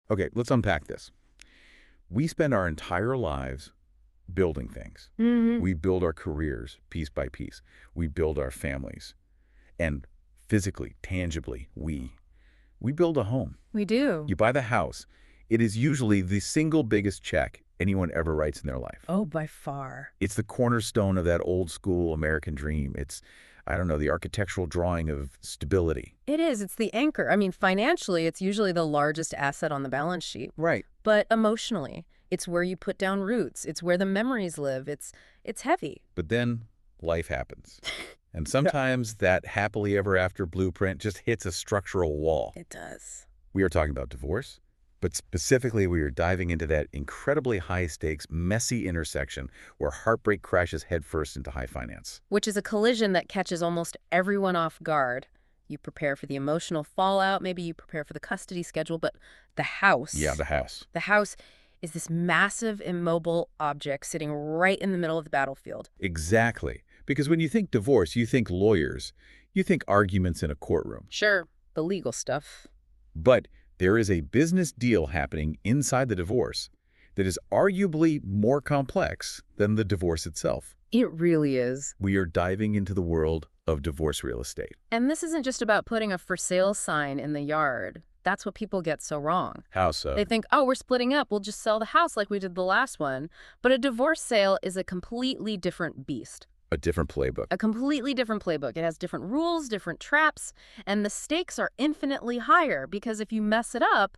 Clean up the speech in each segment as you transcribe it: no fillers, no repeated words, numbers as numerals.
Okay, let's unpack this. We spend our entire lives building things. Hmm. We build our careers piece by piece. We build our families. And physically, tangibly, we build a home. We do. You buy the house. It is usually the single biggest check anyone ever writes in their life. Oh, by far. It's the cornerstone of that old school American dream. It's, I don't know, the architectural drawing of stability. It is. It's the anchor. I mean, financially, it's usually the largest asset on the balance sheet. Right. But emotionally, it's where you put down roots. It's where the memories live. It's heavy. But then life happens. And Yeah. sometimes that happily ever after blueprint just hits a structural wall. It does. We are talking about divorce, but specifically we are diving into that incredibly high-stakes, messy intersection where heartbreak crashes headfirst into high finance. Which is a collision that catches almost everyone off guard. You prepare for the emotional fallout, maybe you prepare for the custody schedule, but the house. Yeah, the house. The house is this massive, immobile object sitting right in the middle of the battlefield. Exactly. Because when you think divorce, you think lawyers. You think arguments in a courtroom. Sure, the legal stuff. But there is a business deal happening inside the divorce that is arguably more complex than the divorce itself. It really is. We are diving into the world of divorce real estate. And this isn't just about putting a for sale sign in the yard. That's what people get so wrong. How so? They think, oh, we're splitting up. We'll just sell the house like we did the last one. But a divorce sale is a completely different beast. A different playbook. A completely different playbook. It has different rules, different traps, and the stakes are infinitely higher because if you mess it up,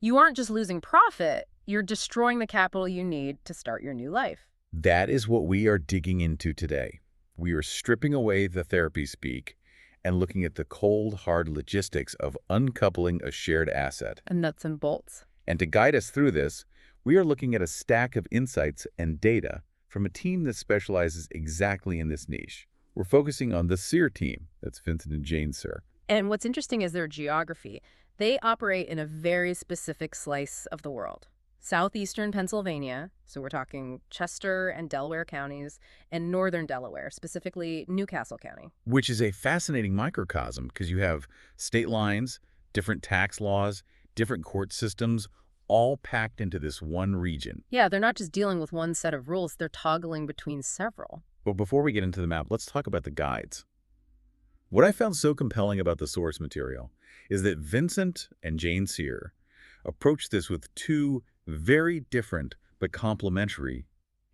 you aren't just losing profit, you're destroying the capital you need to start your new life. That is what we are digging into today. We are stripping away the therapy speak and looking at the cold, hard logistics of uncoupling a shared asset. And nuts and bolts. And to guide us through this, we are looking at a stack of insights and data from a team that specializes exactly in this niche. We're focusing on the Sear team. That's Vincent and Jane Sear. And what's interesting is their geography. They operate in a very specific slice of the world. Southeastern Pennsylvania, so we're talking Chester and Delaware counties, and Northern Delaware, specifically Newcastle County. Which is a fascinating microcosm because you have state lines, different tax laws, different court systems, all packed into this one region. Yeah, they're not just dealing with one set of rules, they're toggling between several. But before we get into the map, let's talk about the guides. What I found so compelling about the source material is that Vincent and Jane Sear approached this with two very different but complementary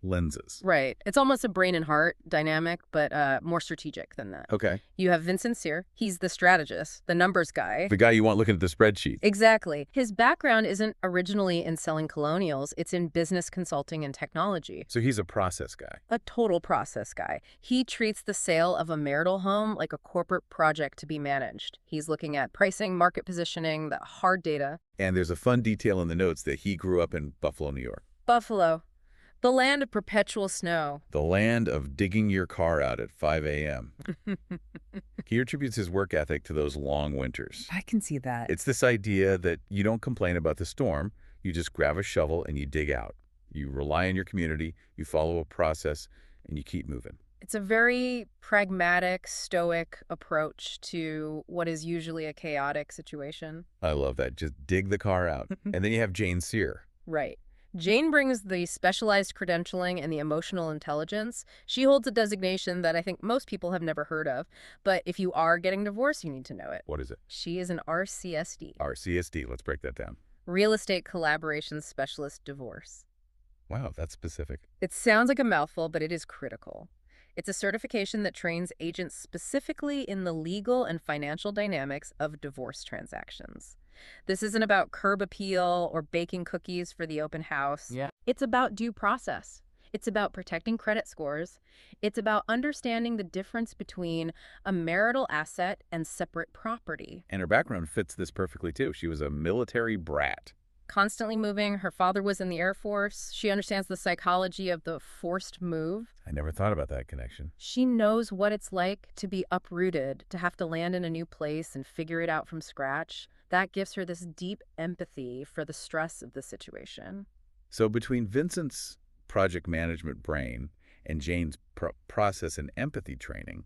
lenses. Right. It's almost a brain and heart dynamic, but more strategic than that. Okay. You have Vincent Sear. He's the strategist, the numbers guy. The guy you want looking at the spreadsheet. Exactly. His background isn't originally in selling colonials. It's in business consulting and technology. So he's a process guy. A total process guy. He treats the sale of a marital home like a corporate project to be managed. He's looking at pricing, market positioning, the hard data. And there's a fun detail in the notes that he grew up in Buffalo, New York. Buffalo. The land of perpetual snow. The land of digging your car out at 5 a.m. He attributes his work ethic to those long winters. I can see that. It's this idea that you don't complain about the storm, you just grab a shovel and you dig out. You rely on your community, you follow a process, and you keep moving. It's a very pragmatic, stoic approach to what is usually a chaotic situation. I love that. Just dig the car out. And then you have Jane Sear. Right. Jane brings the specialized credentialing and the emotional intelligence. She holds a designation that I think most people have never heard of, but if you are getting divorced, you need to know it. What is it? She is an RCSD. RCSD. Let's break that down. Real Estate Collaboration Specialist Divorce. Wow, that's specific. It sounds like a mouthful, but it is critical. It's a certification that trains agents specifically in the legal and financial dynamics of divorce transactions. This isn't about curb appeal or baking cookies for the open house. Yeah. It's about due process. It's about protecting credit scores. It's about understanding the difference between a marital asset and separate property. And her background fits this perfectly, too. She was a military brat. Constantly moving. Her father was in the Air Force. She understands the psychology of the forced move. I never thought about that connection. She knows what it's like to be uprooted, to have to land in a new place and figure it out from scratch. That gives her this deep empathy for the stress of the situation. So between Vincent's project management brain and Jane's process and empathy training,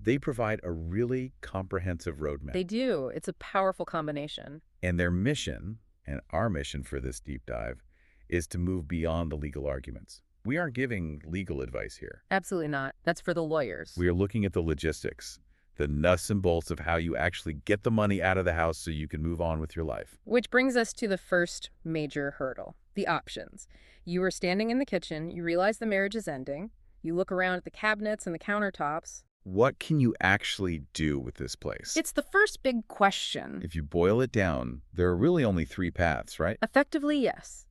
they provide a really comprehensive roadmap. They do. It's a powerful combination. And their mission, And our mission for this deep dive is to move beyond the legal arguments. We aren't giving legal advice here. Absolutely not. That's for the lawyers. We are looking at the logistics, the nuts and bolts of how you actually get the money out of the house so you can move on with your life. Which brings us to the first major hurdle, the options. You are standing in the kitchen, you realize the marriage is ending, you look around at the cabinets and the countertops. What can you actually do with this place? It's the first big question. If you boil it down, there are really only 3 paths, right? Effectively, yes.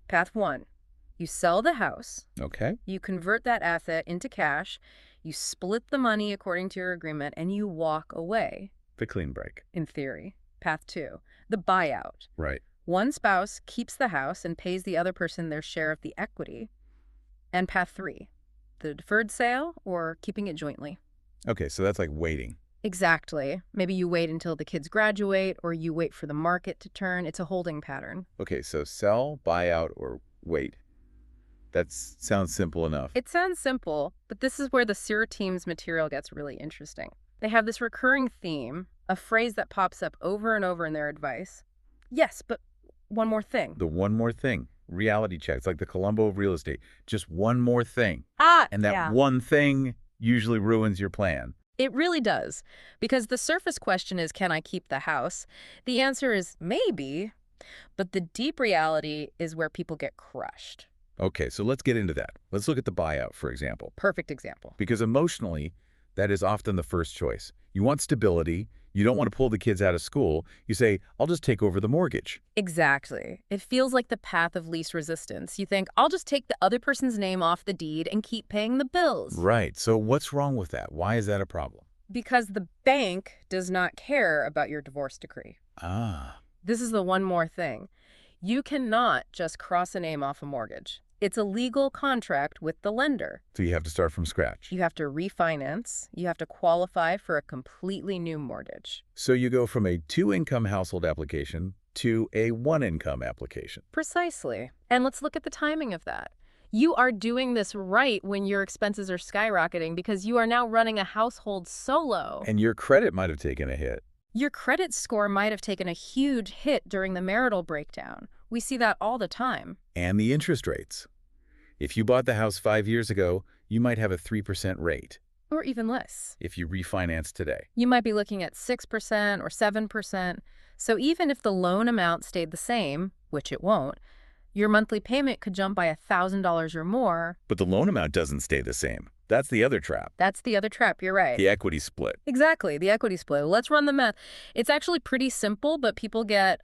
Path 1, you sell the house. Okay. You convert that asset into cash, you split the money according to your agreement, and you walk away. The clean break. In theory. Path 2, the buyout. Right. One spouse keeps the house and pays the other person their share of the equity. And path 3, the deferred sale or keeping it jointly. Okay, so that's like waiting. Exactly. Maybe you wait until the kids graduate or you wait for the market to turn. It's a holding pattern. Okay, so sell, buyout, or wait. That sounds simple enough. It sounds simple, but this is where the SEER team's material gets really interesting. They have this recurring theme, a phrase that pops up over and over in their advice. Yes, but one more thing. The one more thing. Reality checks, like the Columbo of real estate. Just one more thing. And that one thing usually ruins your plan. It really does. Because the surface question is, can I keep the house? The answer is maybe, but the deep reality is where people get crushed. Okay, so let's get into that. Let's look at the buyout, for example. Perfect example. Because emotionally, that is often the first choice. You want stability. You don't want to pull the kids out of school. You say, I'll just take over the mortgage. Exactly. It feels like the path of least resistance. You think, I'll just take the other person's name off the deed and keep paying the bills. Right. So what's wrong with that? Why is that a problem? Because the bank does not care about your divorce decree. Ah. This is the one more thing. You cannot just cross a name off a mortgage. It's a legal contract with the lender. So you have to start from scratch. You have to refinance. You have to qualify for a completely new mortgage. So you go from a 2-income household application to a 1-income application. Precisely. And let's look at the timing of that. You are doing this right when your expenses are skyrocketing because you are now running a household solo. And your credit might have taken a hit. Your credit score might have taken a huge hit during the marital breakdown. We see that all the time. And the interest rates. If you bought the house 5 years ago, you might have a 3% rate. Or even less. If you refinance today. You might be looking at 6% or 7%. So even if the loan amount stayed the same, which it won't, your monthly payment could jump by $1,000 or more. But the loan amount doesn't stay the same. That's the other trap. That's the other trap, you're right. The equity split. Exactly, the equity split. Let's run the math. It's actually pretty simple, but people get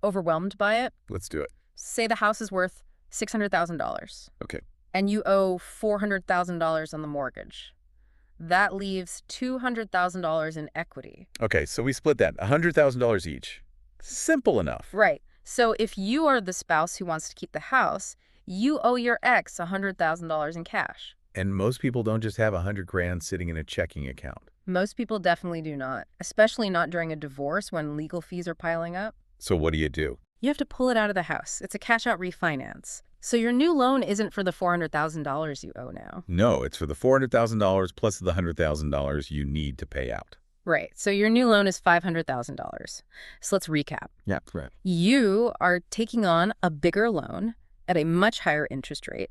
overwhelmed by it. Let's do it. Say the house is worth $600,000. Okay. And you owe $400,000 on the mortgage. That leaves $200,000 in equity. Okay, so we split that, $100,000 each. Simple enough. Right. So if you are the spouse who wants to keep the house, you owe your ex $100,000 in cash. And most people don't just have $100,000 sitting in a checking account. Most people definitely do not, especially not during a divorce when legal fees are piling up. So what do? You have to pull it out of the house. It's a cash-out refinance. So your new loan isn't for the $400,000 you owe now. No, it's for the $400,000 plus the $100,000 you need to pay out. Right. So your new loan is $500,000. So let's recap. Yeah, right. You are taking on a bigger loan at a much higher interest rate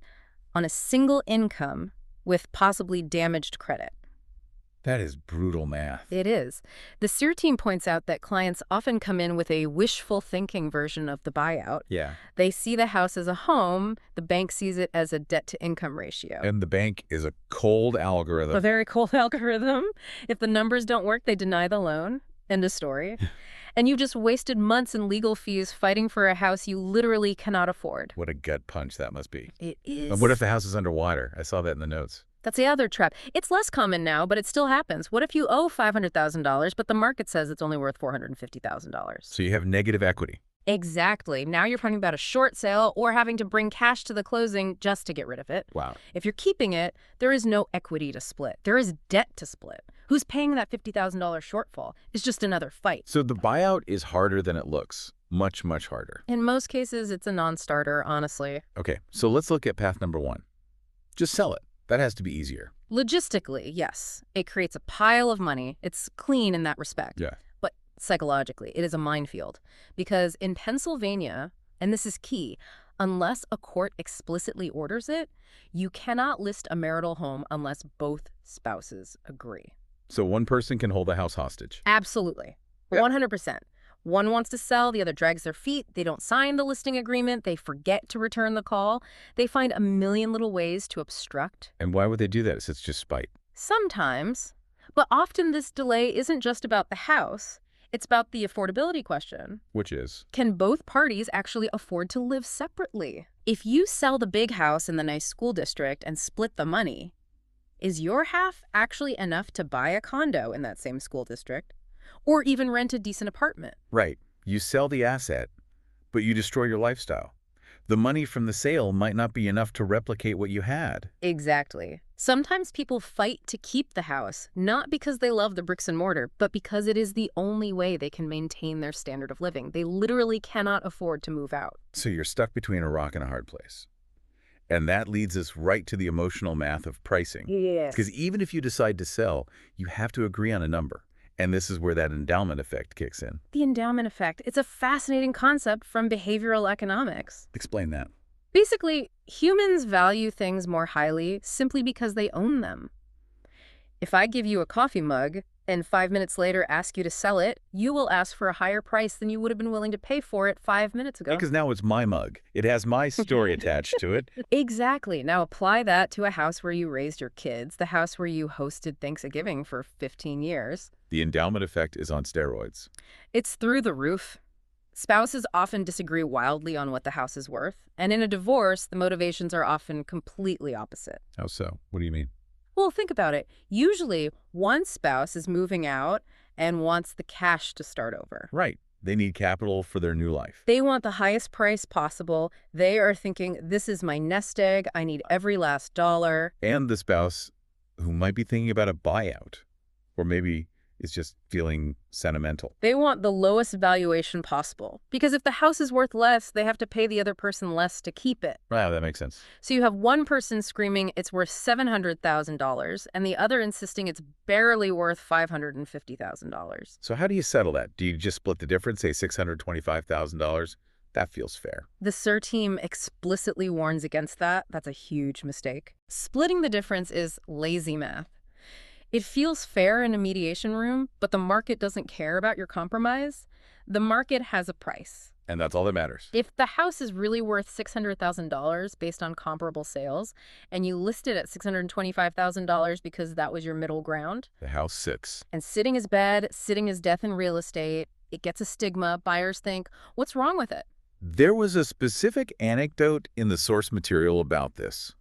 on a single income with possibly damaged credit. That is brutal math. It is. The SEER team points out that clients often come in with a wishful thinking version of the buyout. Yeah. They see the house as a home. The bank sees it as a debt-to-income ratio. And the bank is a cold algorithm. A very cold algorithm. If the numbers don't work, they deny the loan. End of story. And you've just wasted months in legal fees fighting for a house you literally cannot afford. What a gut punch that must be. It is. And what if the house is underwater? I saw that in the notes. That's the other trap. It's less common now, but it still happens. What if you owe $500,000, but the market says it's only worth $450,000? So you have negative equity. Exactly. Now you're talking about a short sale or having to bring cash to the closing just to get rid of it. Wow. If you're keeping it, there is no equity to split. There is debt to split. Who's paying that $50,000 shortfall? It's just another fight. So the buyout is harder than it looks. Much, much harder. In most cases, it's a non-starter, honestly. Okay, so let's look at path number 1. Just sell it. That has to be easier. Logistically, yes. It creates a pile of money. It's clean in that respect. Yeah. But psychologically. It is a minefield. Because in Pennsylvania, and this is key, unless a court explicitly orders it, you cannot list a marital home unless both spouses agree. So one person can hold the house hostage. Absolutely. Yeah. 100%. One wants to sell, the other drags their feet, they don't sign the listing agreement, they forget to return the call. They find a million little ways to obstruct. And why would they do that? It's just spite. Sometimes, but often this delay isn't just about the house. It's about the affordability question. Which is? Can both parties actually afford to live separately? If you sell the big house in the nice school district and split the money, is your half actually enough to buy a condo in that same school district? Or even rent a decent apartment? Right. You sell the asset, but you destroy your lifestyle. The money from the sale might not be enough to replicate what you had. Exactly. Sometimes people fight to keep the house, not because they love the bricks and mortar, but because it is the only way they can maintain their standard of living. They literally cannot afford to move out. So you're stuck between a rock and a hard place. And that leads us right to the emotional math of pricing. Yes. Because even if you decide to sell, you have to agree on a number. And this is where that endowment effect kicks in. The endowment effect. It's a fascinating concept from behavioral economics. Explain that. Basically, humans value things more highly simply because they own them. If I give you a coffee mug and 5 minutes later ask you to sell it, you will ask for a higher price than you would have been willing to pay for it 5 minutes ago. Because now it's my mug. It has my story attached to it. Exactly. Now apply that to a house where you raised your kids, the house where you hosted Thanksgiving for 15 years. The endowment effect is on steroids. It's through the roof. Spouses often disagree wildly on what the house is worth, and in a divorce, the motivations are often completely opposite. How so? What do you mean? Well, think about it. Usually, one spouse is moving out and wants the cash to start over. Right. They need capital for their new life. They want the highest price possible. They are thinking, this is my nest egg. I need every last dollar. And the spouse who might be thinking about a buyout, or maybe is just feeling sentimental. They want the lowest valuation possible. Because if the house is worth less, they have to pay the other person less to keep it. Wow, that makes sense. So you have one person screaming it's worth $700,000 and the other insisting it's barely worth $550,000. So how do you settle that? Do you just split the difference, say $625,000? That feels fair. The SIR team explicitly warns against that. That's a huge mistake. Splitting the difference is lazy math. It feels fair in a mediation room, but the market doesn't care about your compromise. The market has a price. And that's all that matters. If the house is really worth $600,000 based on comparable sales, and you list it at $625,000 because that was your middle ground. The house sits. And sitting is bad, sitting is death in real estate. It gets a stigma. Buyers think, what's wrong with it? There was a specific anecdote in the source material about this.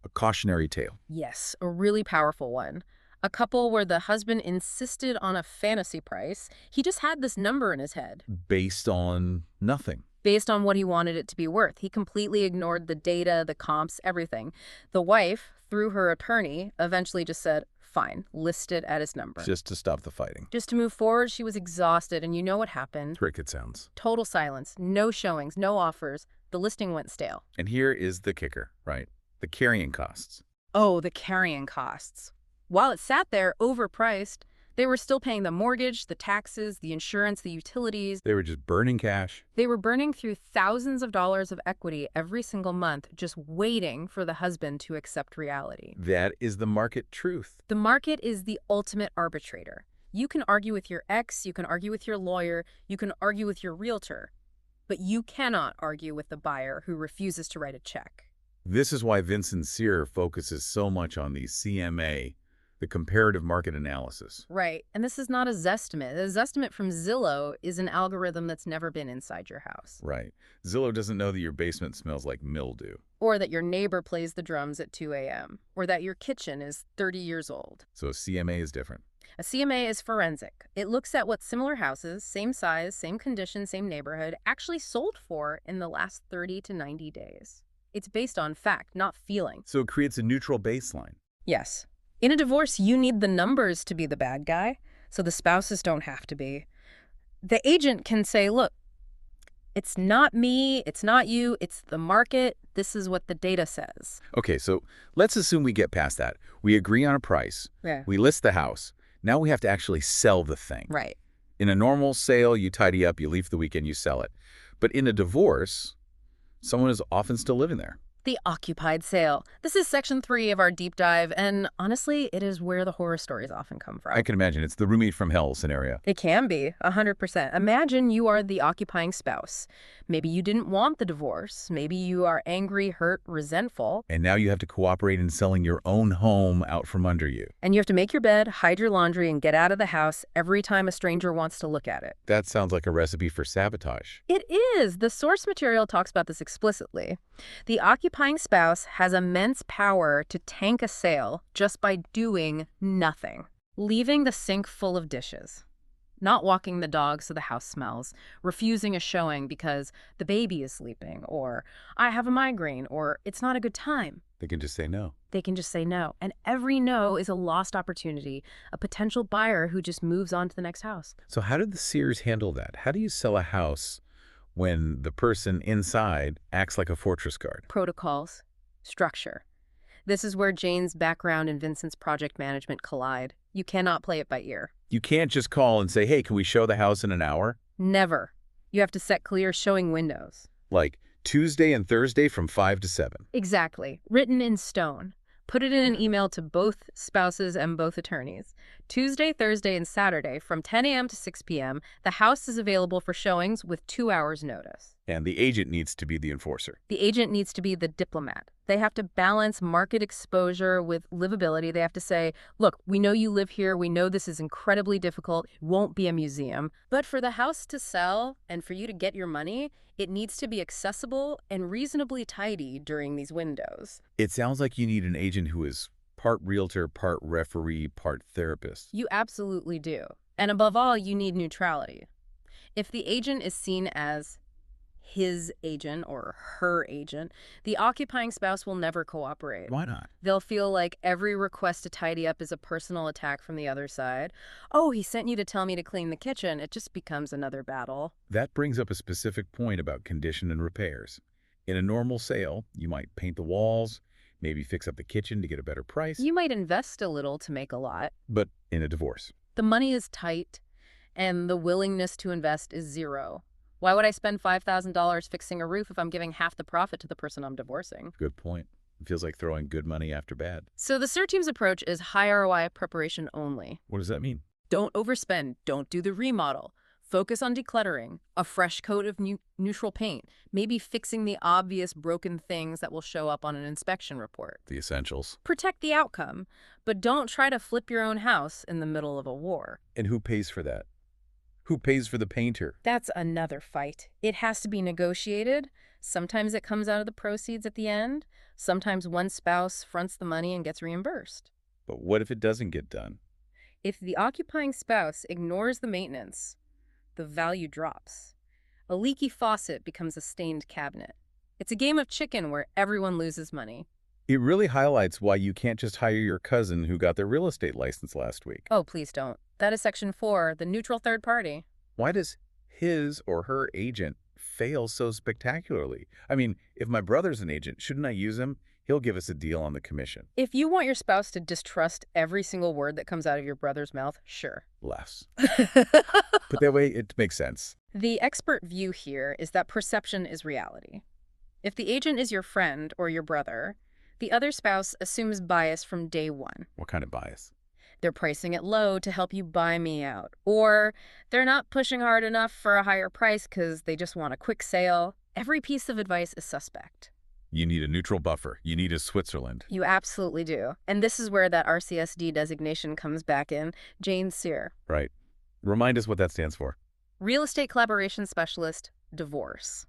A cautionary tale. Yes, a really powerful one. A couple where the husband insisted on a fantasy price. He just had this number in his head. Based on nothing. Based on what he wanted it to be worth. He completely ignored the data, the comps, everything. The wife, through her attorney, eventually just said, fine, list it at his number. Just to stop the fighting. Just to move forward, she was exhausted, and you know what happened? Cricket sounds. Total silence. No showings, no offers. The listing went stale. And here is the kicker, right? The carrying costs. Oh, the carrying costs. While it sat there overpriced, they were still paying the mortgage, the taxes, the insurance, the utilities. They were just burning cash. They were burning through thousands of dollars of equity every single month, just waiting for the husband to accept reality. That is the market truth. The market is the ultimate arbitrator. You can argue with your ex, you can argue with your lawyer, you can argue with your realtor, but you cannot argue with the buyer who refuses to write a check. This is why Vincent Sear focuses so much on the CMA, the comparative market analysis. Right. And this is not a Zestimate. A Zestimate from Zillow is an algorithm that's never been inside your house. Right. Zillow doesn't know that your basement smells like mildew. Or that your neighbor plays the drums at 2 a.m. Or that your kitchen is 30 years old. So a CMA is different. A CMA is forensic. It looks at what similar houses, same size, same condition, same neighborhood, actually sold for in the last 30 to 90 days. It's based on fact, not feeling. So it creates a neutral baseline. Yes. In a divorce, you need the numbers to be the bad guy, so the spouses don't have to be. The agent can say, look, it's not me, it's not you, it's the market. This is what the data says. Okay, so let's assume we get past that. We agree on a price. Yeah. We list the house. Now we have to actually sell the thing. Right. In a normal sale, you tidy up, you leave the weekend, you sell it. But in a divorce, someone is often still living there. The occupied sale. This is section 3 of our deep dive, and honestly, it is where the horror stories often come from. I can imagine. It's the roommate from hell scenario. It can be, 100%. Imagine you are the occupying spouse. Maybe you didn't want the divorce. Maybe you are angry, hurt, resentful. And now you have to cooperate in selling your own home out from under you. And you have to make your bed, hide your laundry, and get out of the house every time a stranger wants to look at it. That sounds like a recipe for sabotage. It is. The source material talks about this explicitly. The occupying spouse has immense power to tank a sale just by doing nothing. Leaving the sink full of dishes. Not walking the dog so the house smells. Refusing a showing because the baby is sleeping, or I have a migraine, or it's not a good time. They can just say no. They can just say no. And every no is a lost opportunity, a potential buyer who just moves on to the next house. So how did the Sears handle that? How do you sell a house when the person inside acts like a fortress guard? Protocols. Structure. This is where Jane's background and Vincent's project management collide. You cannot play it by ear. You can't just call and say, hey, can we show the house in an hour? Never. You have to set clear showing windows. Like Tuesday and Thursday from 5 to 7. Exactly. Written in stone. Put it in an email to both spouses and both attorneys. Tuesday, Thursday, and Saturday from 10 a.m. to 6 p.m., the house is available for showings with 2 hours notice. And the agent needs to be the enforcer. The agent needs to be the diplomat. They have to balance market exposure with livability. They have to say, look, we know you live here. We know this is incredibly difficult. It won't be a museum. But for the house to sell and for you to get your money, it needs to be accessible and reasonably tidy during these windows. It sounds like you need an agent who is part realtor, part referee, part therapist. You absolutely do. And above all, you need neutrality. If the agent is seen as his agent or her agent, the occupying spouse will never cooperate. Why not? They'll feel like every request to tidy up is a personal attack from the other side. Oh, he sent you to tell me to clean the kitchen. It just becomes another battle. That brings up a specific point about condition and repairs. In a normal sale, you might paint the walls, maybe fix up the kitchen to get a better price. You might invest a little to make a lot. But in a divorce, The money is tight, and the willingness to invest is zero. Why would I spend $5,000 fixing a roof if I'm giving half the profit to the person I'm divorcing? good point. It feels like throwing good money after bad. So the SIR team's approach is high ROI preparation only. What does that mean? Don't overspend. Don't do the remodel. Focus on decluttering, a fresh coat of neutral paint, maybe fixing the obvious broken things that will show up on an inspection report. The essentials. Protect the outcome, but don't try to flip your own house in the middle of a war. And who pays for that? Who pays for the painter? That's another fight. It has to be negotiated. Sometimes it comes out of the proceeds at the end. Sometimes one spouse fronts the money and gets reimbursed. But what if it doesn't get done? If the occupying spouse ignores the maintenance, the value drops. A leaky faucet becomes a stained cabinet. It's a game of chicken where everyone loses money. It really highlights why you can't just hire your cousin who got their real estate license last week. Oh, please don't. That is Section 4, the neutral third party. Why does his or her agent fail so spectacularly? I mean, if my brother's an agent, shouldn't I use him? He'll give us a deal on the commission. If you want your spouse to distrust every single word that comes out of your brother's mouth, sure. Less. But that way, it makes sense. The expert view here is that perception is reality. If the agent is your friend or your brother, the other spouse assumes bias from day one. What kind of bias? They're pricing it low to help you buy me out. Or they're not pushing hard enough for a higher price because they just want a quick sale. Every piece of advice is suspect. You need a neutral buffer. You need a Switzerland. You absolutely do. And this is where that RCSD designation comes back in. Jane Sear. Right. Remind us what that stands for. Real Estate Collaboration Specialist, Divorce.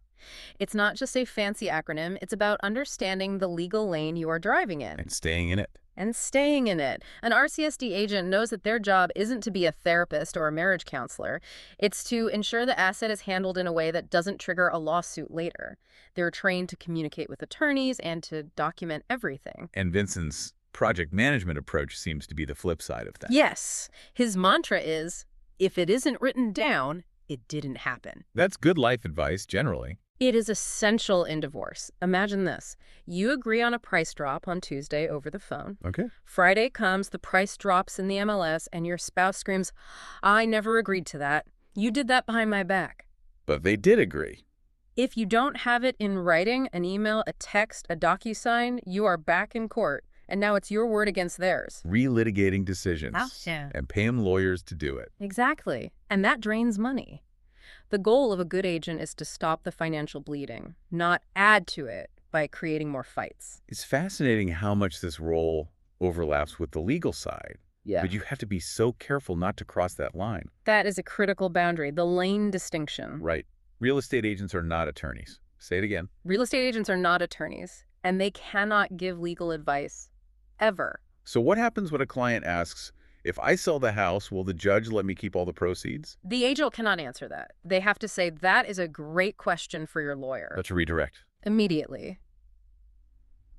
It's not just a fancy acronym. It's about understanding the legal lane you are driving in. And staying in it. And staying in it. An RCSD agent knows that their job isn't to be a therapist or a marriage counselor. It's to ensure the asset is handled in a way that doesn't trigger a lawsuit later. They're trained to communicate with attorneys and to document everything. And Vincent's project management approach seems to be the flip side of that. Yes. His mantra is, if it isn't written down, it didn't happen. That's good life advice, generally. It is essential in divorce. Imagine this. You agree on a price drop on Tuesday over the phone. Okay. Friday comes, the price drops in the MLS, and your spouse screams, I never agreed to that. You did that behind my back. But they did agree. If you don't have it in writing, an email, a text, a DocuSign, you are back in court, and now it's your word against theirs. Relitigating decisions. Oh, yeah. And paying lawyers to do it. Exactly. And that drains money. The goal of a good agent is to stop the financial bleeding, not add to it by creating more fights. It's fascinating how much this role overlaps with the legal side. Yeah. But you have to be so careful not to cross that line. That is a critical boundary, the lane distinction. Right. Real estate agents are not attorneys. Say it again. Real estate agents are not attorneys, and they cannot give legal advice, ever. So what happens when a client asks, if I sell the house, will the judge let me keep all the proceeds? The agent cannot answer that. They have to say, that is a great question for your lawyer. That's a redirect. Immediately.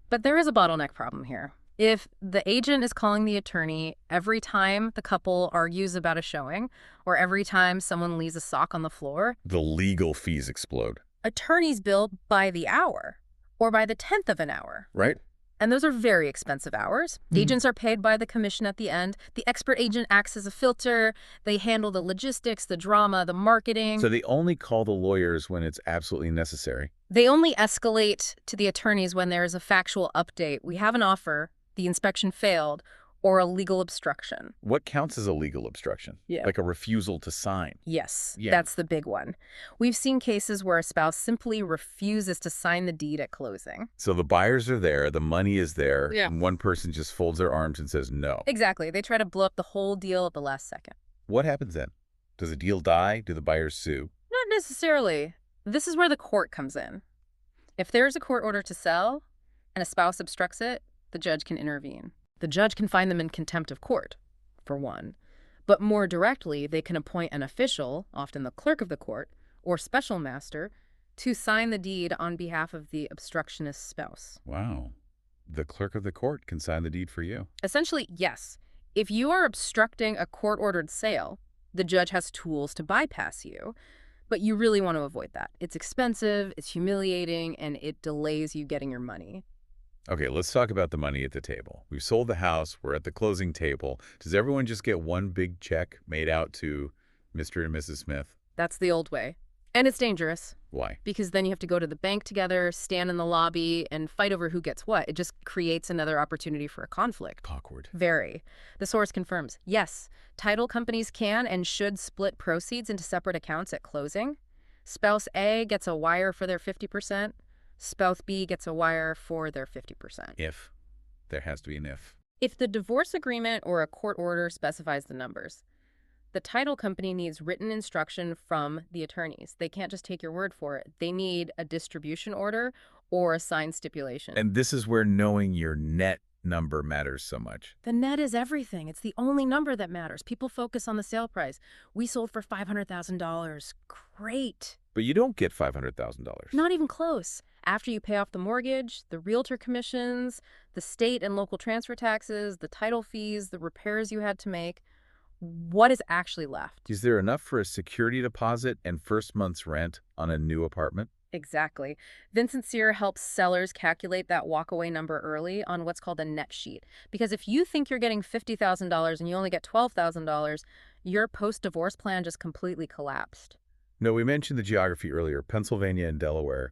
But there is a bottleneck problem here. If the agent is calling the attorney every time the couple argues about a showing, or every time someone leaves a sock on the floor, The legal fees explode. attorneys bill by the hour, or by the 10th of an hour. Right? And those are very expensive hours. Agents are paid by the commission at the end. The expert agent acts as a filter. They handle the logistics, the drama, the marketing. So they only call the lawyers when it's absolutely necessary. They only escalate to the attorneys when there is a factual update. We have an offer, the inspection failed, or a legal obstruction. What counts as a legal obstruction? Yeah. Like a refusal to sign. Yes, Yeah. that's the big one. We've seen cases where a spouse simply refuses to sign the deed at closing. So the buyers are there, the money is there, Yeah. and one person just folds their arms and says no. Exactly. They try to blow up the whole deal at the last second. What happens then? Does the deal die? Do the buyers sue? Not necessarily. This is where the court comes in. If there's a court order to sell and a spouse obstructs it, the judge can intervene. The judge can find them in contempt of court, for one. But more directly, they can appoint an official, often the clerk of the court, or special master, to sign the deed on behalf of the obstructionist spouse. Wow. The clerk of the court can sign the deed for you. Essentially, yes. If you are obstructing a court-ordered sale, the judge has tools to bypass you. But you really want to avoid that. It's expensive, it's humiliating, and it delays you getting your money. Okay, let's talk about the money at the table. We've sold the house. We're at the closing table. Does everyone just get one big check made out to Mr. and Mrs. Smith? That's the old way. And it's dangerous, Why? because then you have to go to the bank together, stand in the lobby, and fight over who gets what. It just creates another opportunity for a conflict. Awkward. Very. The source confirms, yes, title companies can and should split proceeds into separate accounts at closing. Spouse A gets a wire for their 50%. Spouse B gets a wire for their 50%. If. There has to be an if. If the divorce agreement or a court order specifies the numbers, the title company needs written instruction from the attorneys. They can't just take your word for it. They need a distribution order or a signed stipulation. And this is where knowing your net number matters so much. The net is everything. It's the only number that matters. People focus on the sale price. We sold for $500,000. Great. But you don't get $500,000. Not even close. After you pay off the mortgage, the realtor commissions, the state and local transfer taxes, the title fees, the repairs you had to make, what is actually left? Is there enough for a security deposit and first month's rent on a new apartment? Exactly. Vincent Sear helps sellers calculate that walkaway number early on what's called a net sheet. Because if you think you're getting $50,000 and you only get $12,000, your post-divorce plan just completely collapsed. No, we mentioned the geography earlier, Pennsylvania and Delaware.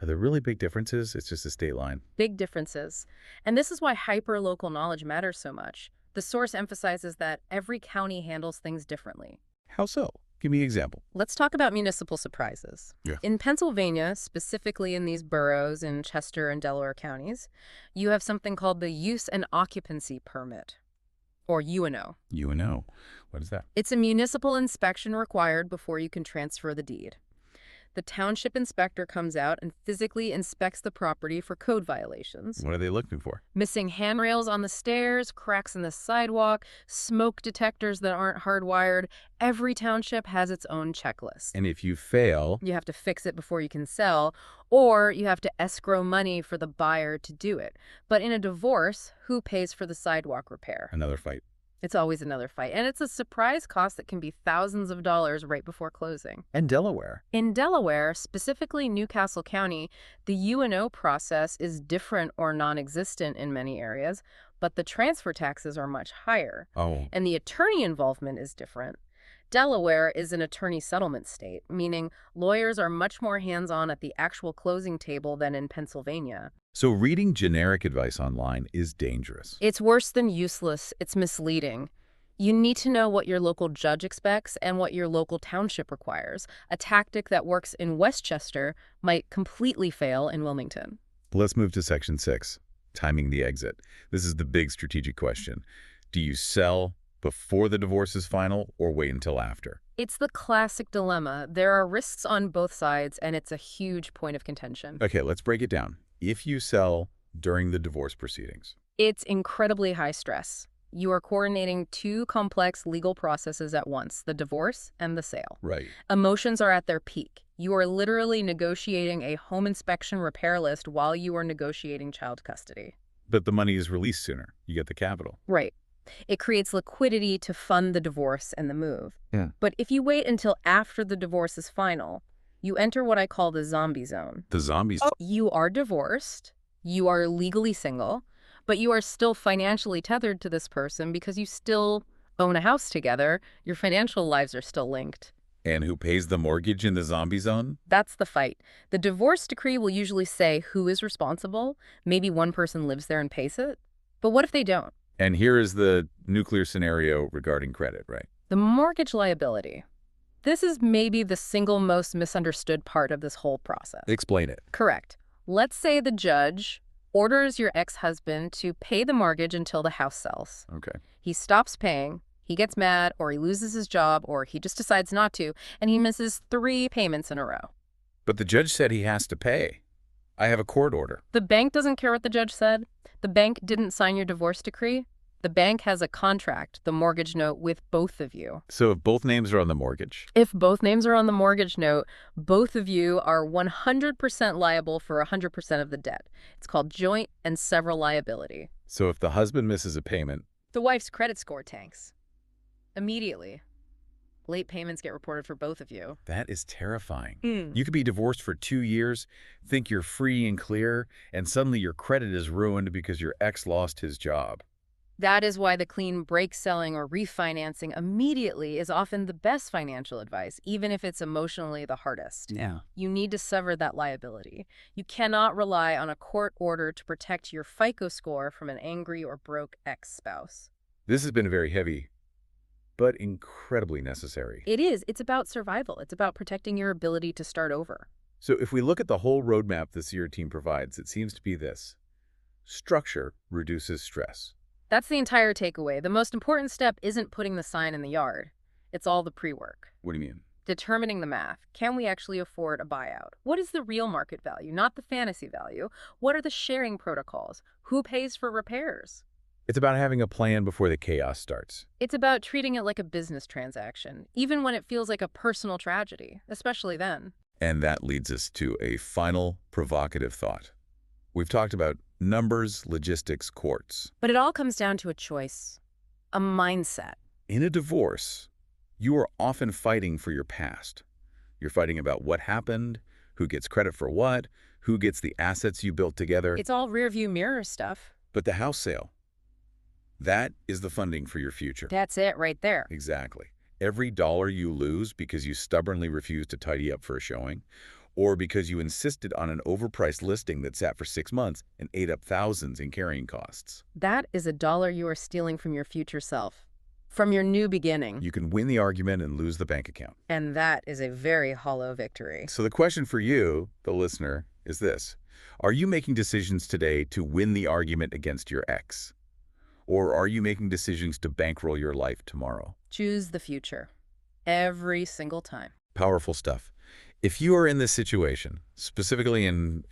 Are there really big differences? It's just a state line. Big differences. And this is why hyper-local knowledge matters so much. The source emphasizes that every county handles things differently. How so? Give me an example. Let's talk about municipal surprises. Yeah. In Pennsylvania, specifically in these boroughs in Chester and Delaware counties, you have something called the Use and Occupancy Permit, or UNO. UNO. What is that? It's a municipal inspection required before you can transfer the deed. The township inspector comes out and physically inspects the property for code violations. What are they looking for? Missing handrails on the stairs, cracks in the sidewalk, smoke detectors that aren't hardwired. Every township has its own checklist. And if you fail, You have to fix it before you can sell, or you have to escrow money for the buyer to do it. But in a divorce, who pays for the sidewalk repair? another fight. It's always another fight. And it's a surprise cost that can be thousands of dollars right before closing. And Delaware. In Delaware, specifically Newcastle County, the UNO process is different or non-existent in many areas, but the transfer taxes are much higher. Oh, And the attorney involvement is different. Delaware is an attorney settlement state, meaning lawyers are much more hands-on at the actual closing table than in Pennsylvania. So reading generic advice online is dangerous. It's worse than useless, it's misleading. You need to know what your local judge expects and what your local township requires. A tactic that works in Westchester might completely fail in Wilmington. Let's move to Section 6, timing the exit. This is the big strategic question. Do you sell before the divorce is final or wait until after? It's the classic dilemma. There are risks on both sides, and it's a huge point of contention. Okay, let's break it down. If you sell during the divorce proceedings, It's incredibly high stress. You are coordinating two complex legal processes at once, the divorce and the sale. right? Emotions are at their peak. You are literally negotiating a home inspection repair list while you are negotiating child custody. But the money is released sooner. You get the capital. Right. It creates liquidity to fund the divorce and the move. Yeah. But if you wait until after the divorce is final, you enter what I call the zombie zone. The zombies. You are divorced, you are legally single, but you are still financially tethered to this person because you still own a house together. Your financial lives are still linked. And who pays the mortgage in the zombie zone? That's the fight. The divorce decree will usually say who is responsible. Maybe one person lives there and pays it. But what if they don't? And here is the nuclear scenario regarding credit, right? The mortgage liability. This is maybe the single most misunderstood part of this whole process. Explain it. Correct. Let's say the judge orders your ex-husband to pay the mortgage until the house sells. Okay. He stops paying, he gets mad, or he loses his job, or he just decides not to, and he misses 3 payments in a row. But the judge said he has to pay. I have a court order. The bank doesn't care what the judge said. The bank didn't sign your divorce decree. The bank has a contract, the mortgage note, with both of you. So if both names are on the mortgage, If both names are on the mortgage note, both of you are 100% liable for 100% of the debt. It's called joint and several liability. so if the husband misses a payment, The wife's credit score tanks. Immediately. Late payments get reported for both of you. that is terrifying. Mm. You could be divorced for 2 years, think you're free and clear, and suddenly your credit is ruined because your ex lost his job. That is why the clean break selling or refinancing immediately is often the best financial advice, even if it's emotionally the hardest. Yeah. You need to sever that liability. You cannot rely on a court order to protect your FICO score from an angry or broke ex-spouse. This has been very heavy, but incredibly necessary. It is. It's about survival. It's about protecting your ability to start over. So if we look at the whole roadmap the SEER team provides, it seems to be this. Structure reduces stress. That's the entire takeaway. The most important step isn't putting the sign in the yard. It's all the pre-work. What do you mean? Determining the math. Can we actually afford a buyout? What is the real market value, not the fantasy value? What are the sharing protocols? Who pays for repairs? It's about having a plan before the chaos starts. It's about treating it like a business transaction, even when it feels like a personal tragedy, especially then. And that leads us to a final provocative thought. We've talked about numbers, logistics, courts. But it all comes down to a choice, a mindset. In a divorce, you are often fighting for your past. You're fighting about what happened, who gets credit for what, who gets the assets you built together. It's all rearview mirror stuff. But the house sale, that is the funding for your future. That's it right there. Exactly. Every dollar you lose because you stubbornly refused to tidy up for a showing, or because you insisted on an overpriced listing that sat for 6 months and ate up thousands in carrying costs. That is a dollar you are stealing from your future self, from your new beginning. You can win the argument and lose the bank account. And that is a very hollow victory. So the question for you, the listener, is this. Are you making decisions today to win the argument against your ex? Or are you making decisions to bankroll your life tomorrow? Choose the future. Every single time. Powerful stuff. If you are in this situation, specifically in